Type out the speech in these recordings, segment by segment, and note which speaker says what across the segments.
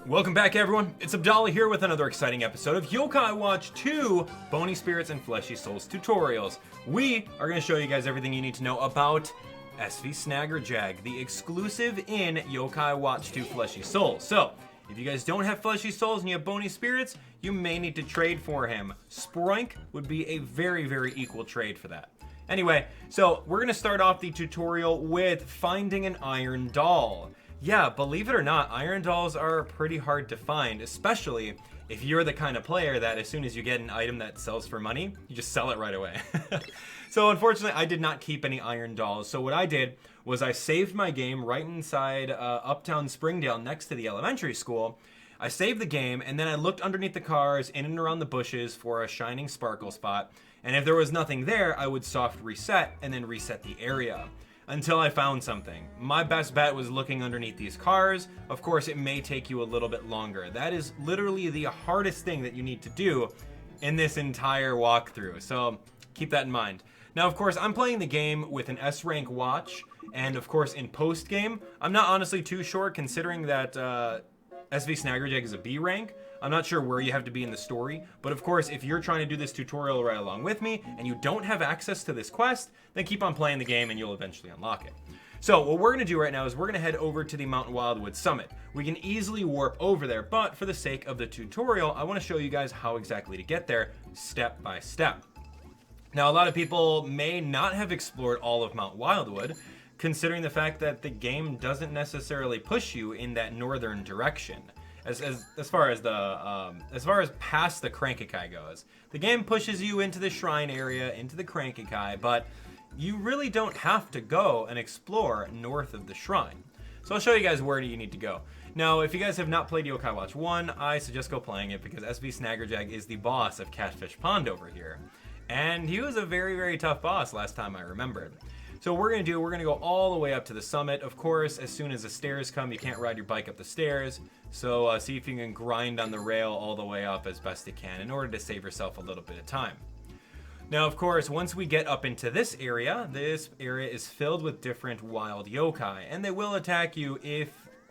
Speaker 1: Welcome back, everyone. It's Abdallah here with another exciting episode of YW2 Bony Spirits and Fleshy Souls tutorials. We are going to show you guys everything you need to know about SV Snaggerjag, the exclusive in Yokai Watch 2 Fleshy Souls. So, if you guys don't have Fleshy Souls and you have Bony Spirits, you may need to trade for him. Sproink would be a very, very equal trade for that. Anyway, so we're going to start off the tutorial with finding an iron doll. Yeah, believe it or not, iron dolls are pretty hard to find, especially if you're the kind of player that as soon as you get an item that sells for money, you just sell it right away. So unfortunately, I did not keep any iron dolls. So what I did was I saved my game right inside Uptown Springdale next to the elementary school. I saved the game, and then I looked underneath the cars, in and around the bushes for a shining sparkle spot. And if there was nothing there, I would soft reset and then reset the area. Until I found something. My best bet was looking underneath these cars. Of course, it may take you a little bit longer. That is literally the hardest thing that you need to do in this entire walkthrough. So keep that in mind. Now, of course, I'm playing the game with an S rank watch. And of course, in post game, I'm not honestly too sure considering that SV Snaggerjag is a B rank. I'm not sure where you have to be in the story, but of course, if you're trying to do this tutorial right along with me and you don't have access to this quest, then keep on playing the game and you'll eventually unlock it. So what we're going to do right now is we're going to head over to the Mountain Wildwood Summit. We can easily warp over there, but for the sake of the tutorial, I want to show you guys how exactly to get there step by step. Now, a lot of people may not have explored all of Mount Wildwood, considering the fact that the game doesn't necessarily push you in that northern direction. As far as past the Crankikai goes, the game pushes you into the shrine area, into the Crankikai, but you really don't have to go and explore north of the shrine. So I'll show you guys where you need to go. Now, if you guys have not played Yokai Watch 1, I suggest go playing it because SV Snaggerjag is the boss of Catfish Pond over here, and he was a very, very tough boss last time I remembered. So what we're going to go all the way up to the summit. Of course, as soon as the stairs come, you can't ride your bike up the stairs. So see if you can grind on the rail all the way up as best you can in order to save yourself a little bit of time. Now, of course, once we get up into this area is filled with different wild yokai, and they will attack you if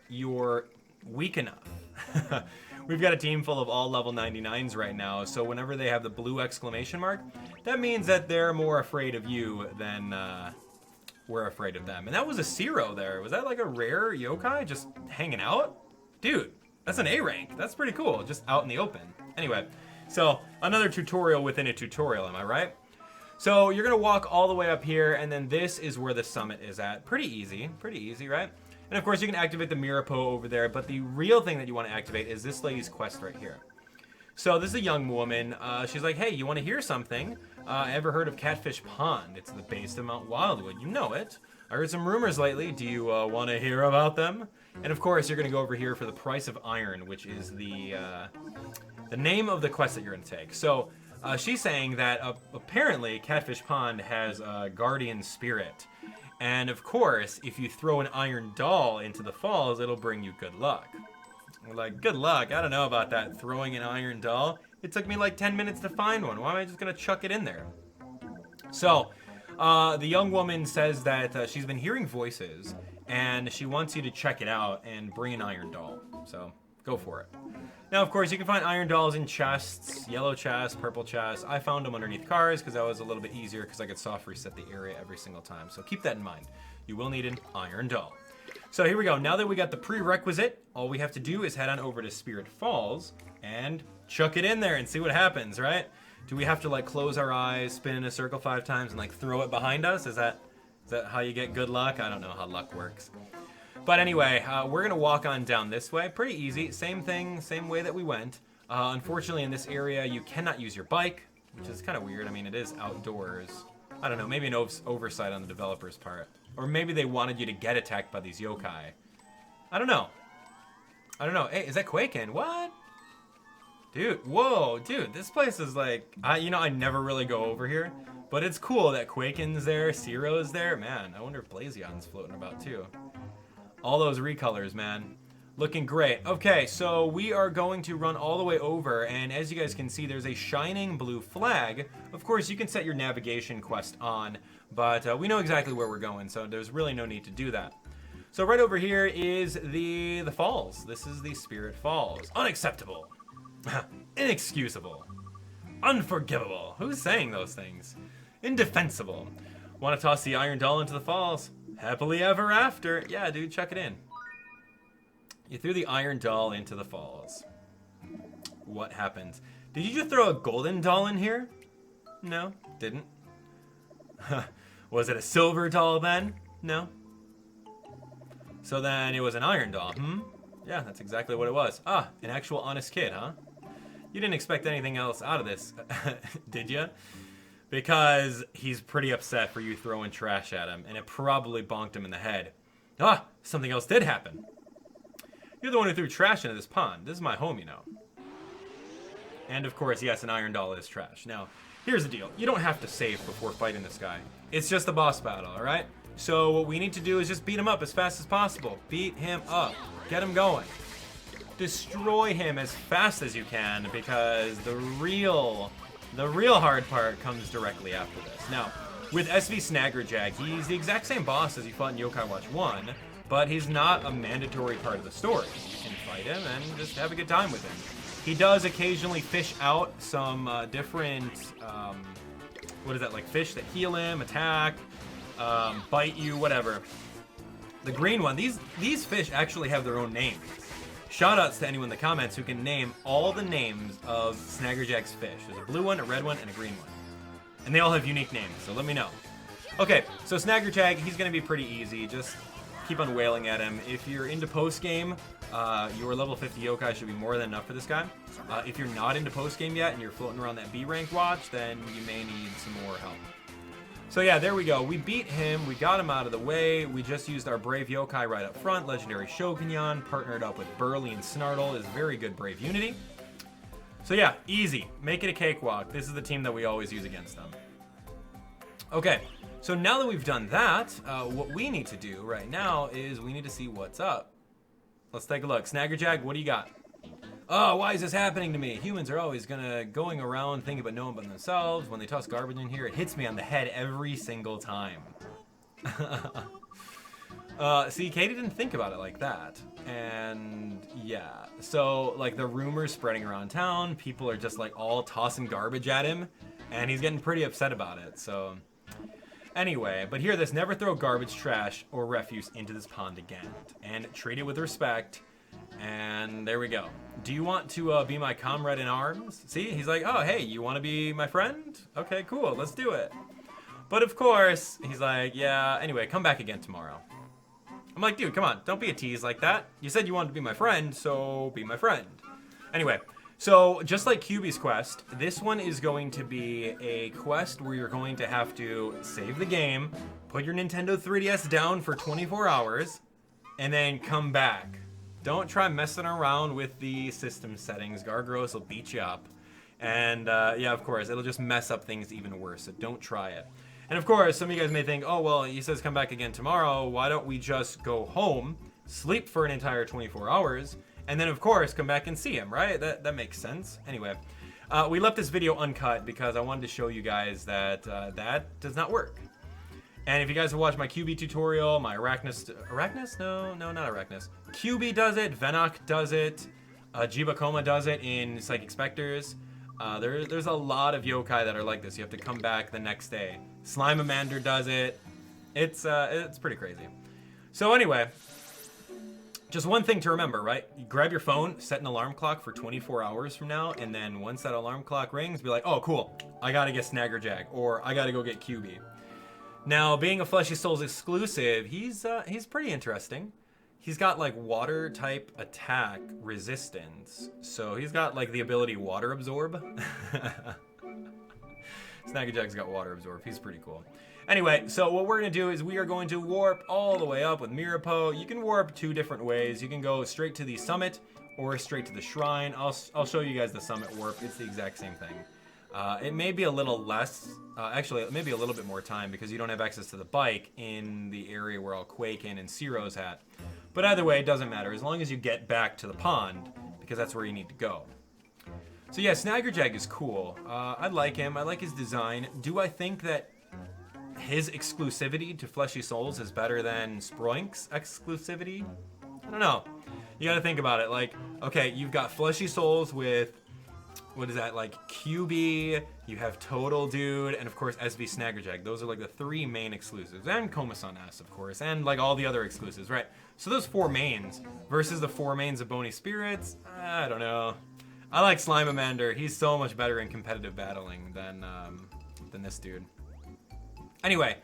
Speaker 1: you're weak enough. We've got a team full of all level 99s right now, so whenever they have the blue exclamation mark, that means that they're more afraid of you than we're afraid of them. And that was a Zero there. Was that like a rare yokai just hanging out? Dude, that's an A rank. That's pretty cool, just out in the open. Anyway, so another tutorial within a tutorial, am I right? So you're gonna walk all the way up here, and then this is where the summit is at. Pretty easy, right? And of course you can activate the Mirapo over there, but the real thing that you wanna activate is this lady's quest right here. So this is a young woman. She's like, hey, you wanna hear something? Ever heard of Catfish Pond? It's the base of Mount Wildwood. You know it. I heard some rumors lately. Do you want to hear about them? And of course, you're going to go over here for the price of iron, which is the name of the quest that you're going to take. So she's saying that apparently Catfish Pond has a guardian spirit. And of course, if you throw an iron doll into the falls, it'll bring you good luck. We're like, good luck? I don't know about that. Throwing an iron doll? It took me like 10 minutes to find one. Why am I just going to chuck it in there? So, the young woman says that she's been hearing voices, and she wants you to check it out and bring an iron doll. So, go for it. Now, of course, you can find iron dolls in chests, yellow chests, purple chests. I found them underneath cars because that was a little bit easier because I could soft reset the area every single time. So, keep that in mind. You will need an iron doll. So here we go. Now that we got the prerequisite, all we have to do is head on over to Spirit Falls and chuck it in there and see what happens, right? Do we have to like close our eyes, spin in a circle 5 times, and like throw it behind us? Is that how you get good luck? I don't know how luck works. But anyway, we're gonna walk on down this way. Pretty easy. Same thing, same way that we went. Unfortunately, in this area, you cannot use your bike, which is kind of weird. I mean, it is outdoors. I don't know, maybe an oversight on the developer's part. Or maybe they wanted you to get attacked by these yokai. I don't know. Hey, is that Quaken? What? Dude, whoa, dude, this place is like, I never really go over here, but it's cool that Quaken's there, Zero's there. Man, I wonder if Blazion's floating about too. All those recolors, man. Looking great. Okay, so we are going to run all the way over, and as you guys can see, there's a shining blue flag. Of course, you can set your navigation quest on, but we know exactly where we're going, so there's really no need to do that. So right over here is the falls. This is the Spirit Falls. Unacceptable. Inexcusable. Unforgivable. Who's saying those things? Indefensible. Want to toss the iron doll into the falls? Happily ever after. Yeah, dude, chuck it in. You threw the iron doll into the falls. What happens? Did you just throw a golden doll in here? No, didn't. Was it a silver doll then? No. So then it was an iron doll, Yeah, that's exactly what it was. Ah, an actual honest kid, huh? You didn't expect anything else out of this, did you? Because he's pretty upset for you throwing trash at him, and it probably bonked him in the head. Ah, something else did happen. You're the one who threw trash into this pond. This is my home, you know. And of course, yes, an iron doll is trash. Now, here's the deal. You don't have to save before fighting this guy. It's just a boss battle, all right? So what we need to do is just beat him up as fast as possible. Beat him up. Get him going. Destroy him as fast as you can, because the real hard part comes directly after this. Now, with SV Snaggerjag, he's the exact same boss as you fought in Yokai Watch 1, but he's not a mandatory part of the story. You can fight him and just have a good time with him. He does occasionally fish out some different, what is that, like fish that heal him, attack, bite you, whatever. The green one, these fish actually have their own names. Shoutouts to anyone in the comments who can name all the names of Snaggerjag's fish. There's a blue one, a red one, and a green one. And they all have unique names, so let me know. Okay, so Snaggerjag, he's going to be pretty easy. Just keep on wailing at him. If you're into post-game, your level 50 yokai should be more than enough for this guy. If you're not into post-game yet and you're floating around that B rank watch, then you may need some more help. So yeah, there we go. We beat him. We got him out of the way. We just used our Brave Yokai right up front. Legendary Shogunyan, partnered up with Burly and Snartle, is very good Brave Unity. So yeah, easy. Make it a cakewalk. This is the team that we always use against them. Okay, so now that we've done that, what we need to do right now is we need to see what's up. Let's take a look. Snaggerjag, what do you got? Oh, why is this happening to me? Humans are always going around thinking about no one but themselves. When they toss garbage in here, it hits me on the head every single time. See, Katie didn't think about it like that. And yeah, so like the rumors spreading around town, people are just like all tossing garbage at him, and he's getting pretty upset about it. So anyway, but hear this, never throw garbage, trash, or refuse into this pond again, and treat it with respect. And there we go. Do you want to be my comrade in arms? See, he's like, oh, hey, you want to be my friend? Okay, cool, let's do it. But of course, he's like, yeah, anyway, come back again tomorrow. I'm like, dude, come on, don't be a tease like that. You said you wanted to be my friend, so be my friend. Anyway, so just like QB's quest, this one is going to be a quest where you're going to have to save the game, put your Nintendo 3DS down for 24 hours, and then come back. Don't try messing around with the system settings. Gargoyles will beat you up. And yeah, of course, it'll just mess up things even worse, so don't try it. And of course, some of you guys may think, oh, well, he says come back again tomorrow. Why don't we just go home, sleep for an entire 24 hours, and then, of course, come back and see him, right? That makes sense. Anyway, we left this video uncut because I wanted to show you guys that that does not work. And if you guys have watched my QB tutorial, my Arachnus, no, not Arachnus. QB does it, Venok does it, Jibakoma does it in Psychic Specters. There's a lot of yokai that are like this. You have to come back the next day. Slimeamander does it. It's pretty crazy. So anyway, just one thing to remember, right? You grab your phone, set an alarm clock for 24 hours from now, and then once that alarm clock rings, be like, oh, cool, I gotta get Snaggerjag, or I gotta go get QB. Now, being a Fleshy Souls exclusive, he's pretty interesting. He's got like water type attack resistance. So he's got like the ability water absorb. Snaggerjag's got water absorb. He's pretty cool. Anyway, so what we're going to do is we are going to warp all the way up with Mirapo. You can warp two different ways. You can go straight to the summit or straight to the shrine. I'll show you guys the summit warp. It's the exact same thing. It may be a little less, actually, it may be a little bit more time because you don't have access to the bike in the area where all Quaken and Ciro's at. But either way, it doesn't matter as long as you get back to the pond because that's where you need to go. So yeah, Snaggerjag is cool. I like him. I like his design. Do I think that his exclusivity to Fleshy Souls is better than Sproink's exclusivity. I don't know. You gotta think about it. Like, okay, you've got Fleshy Souls with, what is that, like QB, you have Total Dude, and of course SV Snaggerjag. Those are like the 3 main exclusives. And Komasan S, of course, and like all the other exclusives, right? So those 4 mains versus the 4 mains of Bony Spirits, I don't know. I like Slimeamander. He's so much better in competitive battling than this dude. Anyway,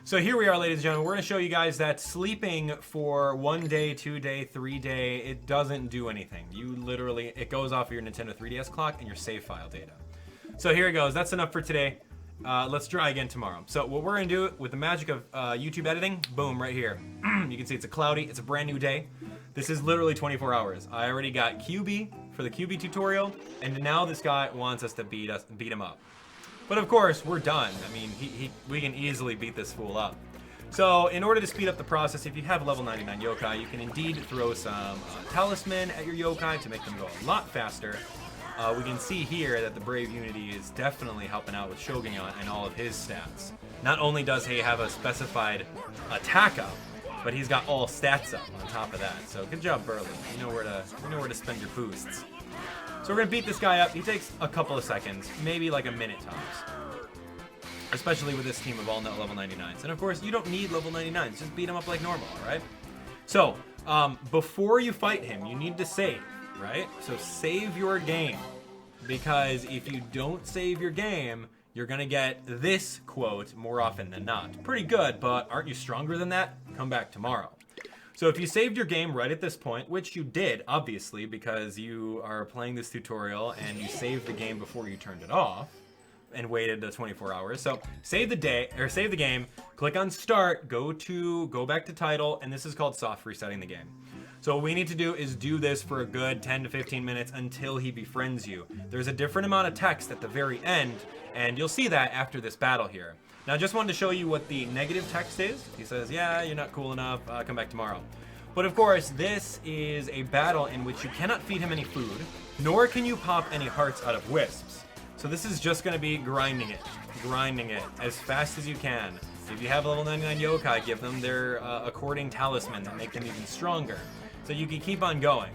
Speaker 1: so here we are, ladies and gentlemen. We're going to show you guys that sleeping for 1 day, 2 day, 3 day, it doesn't do anything. You literally, it goes off of your Nintendo 3DS clock and your save file data. So here it goes. That's enough for today. Let's try again tomorrow. So what we're going to do with the magic of YouTube editing, boom, right here. You can see it's a cloudy, it's a brand new day. This is literally 24 hours. I already got QB for the QB tutorial, and now this guy wants us to beat him up. But of course, we're done. I mean, we can easily beat this fool up. So in order to speed up the process, if you have level 99 yokai, you can indeed throw some talisman at your yokai to make them go a lot faster. We can see here that the Brave Unity is definitely helping out with Shogunyan and all of his stats. Not only does he have a specified attack up, but he's got all stats up on top of that. So good job, Burley. You know where to spend your boosts. So we're gonna beat this guy up. He takes a couple of seconds, maybe like a minute tops. Especially with this team of all level 99s. And of course, you don't need level 99s. Just beat him up like normal, alright? So, before you fight him, you need to save, right? So save your game. Because if you don't save your game, you're gonna get this quote more often than not. Pretty good, but aren't you stronger than that? Come back tomorrow. So if you saved your game right at this point, which you did, obviously, because you are playing this tutorial and you saved the game before you turned it off and waited the 24 hours. So save the game, click on start, go back to title, and this is called soft resetting the game. So what we need to do is do this for a good 10 to 15 minutes until he befriends you. There's a different amount of text at the very end, and you'll see that after this battle here. Now I just wanted to show you what the negative text is. He says, yeah, you're not cool enough, come back tomorrow. But of course, this is a battle in which you cannot feed him any food, nor can you pop any hearts out of wisps. So this is just gonna be grinding it as fast as you can. If you have level 99 yokai, give them their according talisman that make them even stronger. So you can keep on going.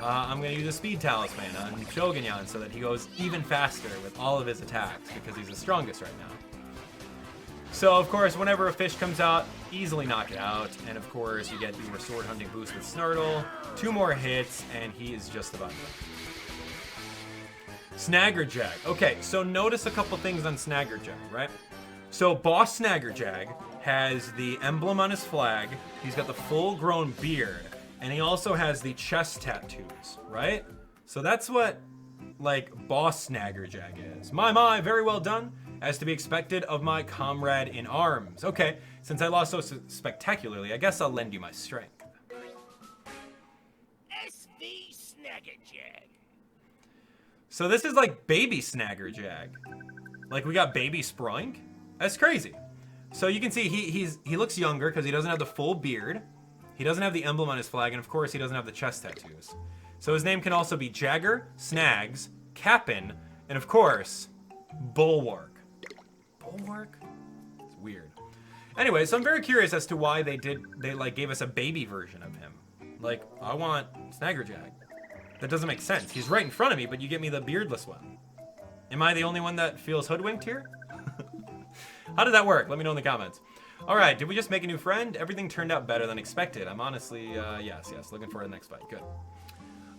Speaker 1: I'm going to use a speed talisman on Shogunyan so that he goes even faster with all of his attacks because he's the strongest right now. So of course, whenever a fish comes out, easily knock it out. And of course, you get your sword hunting boost with Snartle, 2 more hits, and he is just about done. Snaggerjag. Okay, so notice a couple things on Snaggerjag, right? So Boss Snaggerjag has the emblem on his flag. He's got the full-grown beard. And he also has the chest tattoos, right? So that's what, like, Boss Snaggerjag is. My, very well done. As to be expected of my comrade in arms. Okay, since I lost so spectacularly, I guess I'll lend you my strength.
Speaker 2: SV Snaggerjag.
Speaker 1: So this is like baby Snaggerjag. Like we got baby Sproink? That's crazy. So you can see he looks younger because he doesn't have the full beard. He doesn't have the emblem on his flag, and of course he doesn't have the chest tattoos. So his name can also be Jagger, Snags, Cap'n, and of course, Bulwark. Bulwark? It's weird. Anyway, so I'm very curious as to why they like gave us a baby version of him. Like, I want Snaggerjag. That doesn't make sense. He's right in front of me, but you get me the beardless one. Am I the only one that feels hoodwinked here? How did that work? Let me know in the comments. All right, did we just make a new friend? Everything turned out better than expected. I'm honestly, yes, looking for the next fight. Good.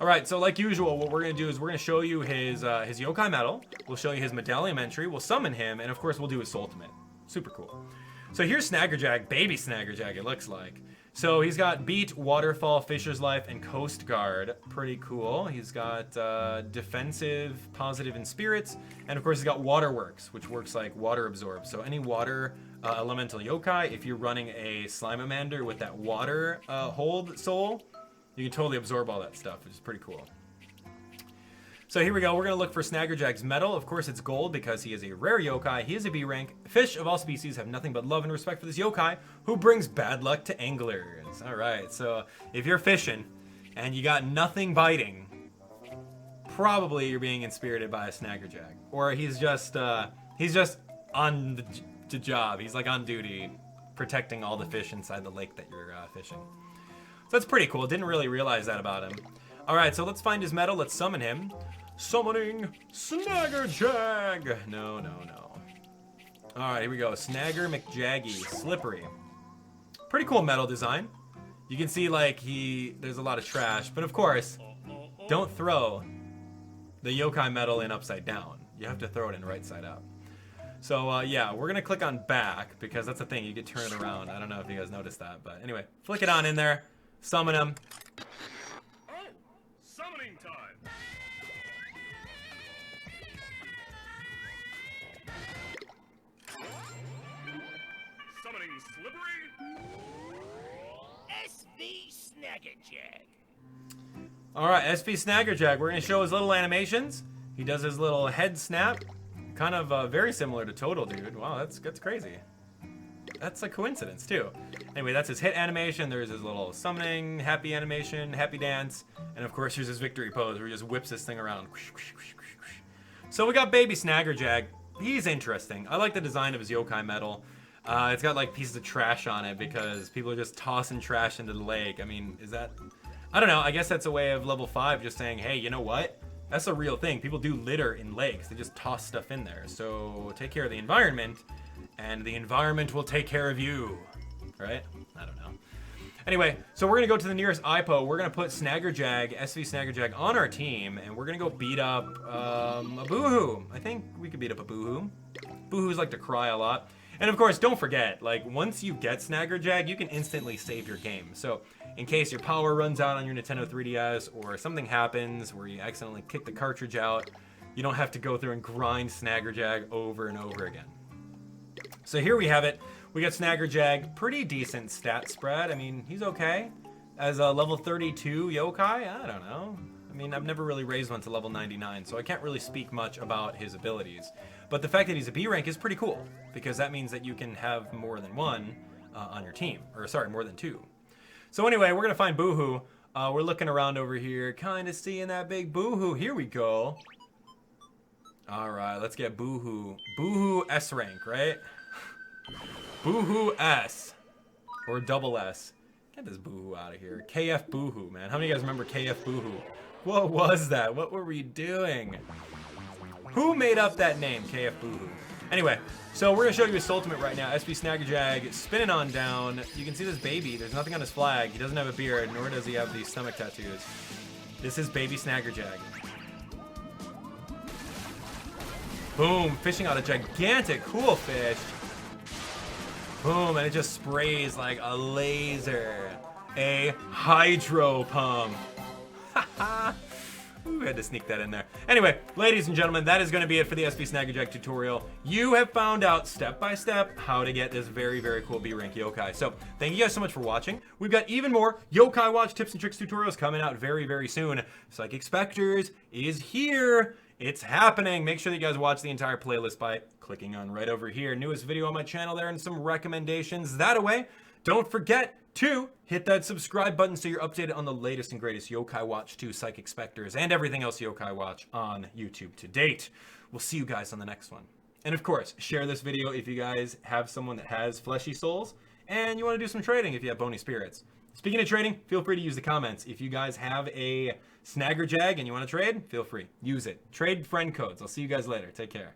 Speaker 1: All right, so like usual, what we're gonna do is we're gonna show you his yokai medal. We'll show you his medallion entry. We'll summon him, and of course, we'll do his ultimate. Super cool. So here's Snaggerjag, baby Snaggerjag, it looks like. So he's got Beat, Waterfall, Fisher's Life, and Coast Guard. Pretty cool. He's got Defensive, Positive, and Spirits. And of course, he's got Waterworks, which works like Water Absorb. So any water elemental yokai, if you're running a Slimeamander with that water hold soul, you can totally absorb all that stuff, which is pretty cool. So here we go. We're going to look for Snaggerjag's medal. Of course, it's gold because he is a rare yokai. He is a B rank. Fish of all species have nothing but love and respect for this yokai who brings bad luck to anglers. All right. So if you're fishing and you got nothing biting, probably you're being inspirited by a Snaggerjag. Or he's just on the job. He's like on duty, protecting all the fish inside the lake that you're fishing. So that's pretty cool. Didn't really realize that about him. All right, so let's find his medal. Let's summon him. Summoning Snaggerjag. No. All right, here we go. Snagger McJaggy, slippery. Pretty cool medal design. You can see like there's a lot of trash, but of course, don't throw the yokai medal in upside down. You have to throw it in right side up. So yeah, we're gonna click on back because that's the thing. You can turn it around. I don't know if you guys noticed that, but anyway, flick it on in there. Summon him.
Speaker 2: Oh, summoning time. Summoning Slippery. SV Snaggerjag.
Speaker 1: All right, SV Snaggerjag. We're gonna show his little animations. He does his little head snap, kind of very similar to Total Dude. Wow, that's crazy. That's a coincidence too. Anyway, that's his hit animation. There's his little summoning, happy animation, happy dance, and of course here's his victory pose where he just whips this thing around. So we got baby Snaggerjag. He's interesting. I like the design of his yokai medal. It's got like pieces of trash on it because people are just tossing trash into the lake. I mean, is that... I don't know. I guess that's a way of level 5 just saying, hey, you know what? That's a real thing. People do litter in lakes. They just toss stuff in there. So take care of the environment, and the environment will take care of you. Right? I don't know. Anyway, so we're going to go to the nearest IPO. We're going to put Snaggerjag, SV Snaggerjag, on our team, and we're going to go beat up a Boohoo. I think we could beat up a Boohoo. Boohoos like to cry a lot. And of course, don't forget, like, once you get Snaggerjag, you can instantly save your game. So, in case your power runs out on your Nintendo 3DS, or something happens where you accidentally kick the cartridge out, you don't have to go through and grind Snaggerjag over and over again. So here we have it. We got Snaggerjag, pretty decent stat spread. I mean, he's okay. As a level 32 yokai, I don't know. I mean, I've never really raised one to level 99, so I can't really speak much about his abilities. But the fact that he's a B rank is pretty cool, because that means that you can have more than one on your team. Or sorry, more than two. So anyway, we're going to find Boohoo. We're looking around over here, kind of seeing that big Boohoo. Here we go. All right, let's get Boohoo. Boohoo S rank, right? Boohoo S. Or double S. Get this Boohoo out of here. KF Boohoo, man. How many of you guys remember KF Boohoo? What was that? What were we doing? Who made up that name, KF Boohoo? Anyway, so we're going to show you his ultimate right now. SV Snaggerjag spinning on down. You can see this baby. There's nothing on his flag. He doesn't have a beard, nor does he have these stomach tattoos. This is baby Snaggerjag. Boom, fishing out a gigantic cool fish. Boom, and it just sprays like a laser. A hydro pump. Haha. Ooh, I had to sneak that in there. Anyway, ladies and gentlemen, that is going to be it for the SV Snaggerjag tutorial. You have found out step by step how to get this very, very cool B rank yokai. So thank you guys so much for watching. We've got even more yokai watch tips and tricks tutorials coming out very, very soon. Psychic Spectres is here. It's happening. Make sure that you guys watch the entire playlist by clicking on right over here. Newest video on my channel there and some recommendations that away. Don't forget to hit that subscribe button so you're updated on the latest and greatest Yokai Watch 2 Psychic Spectres and everything else Yokai Watch on YouTube to date. We'll see you guys on the next one. And of course, share this video if you guys have someone that has Fleshy Souls and you want to do some trading if you have bony spirits. Speaking of trading, feel free to use the comments. If you guys have a Snaggerjag and you want to trade, feel free. Use it. Trade friend codes. I'll see you guys later. Take care.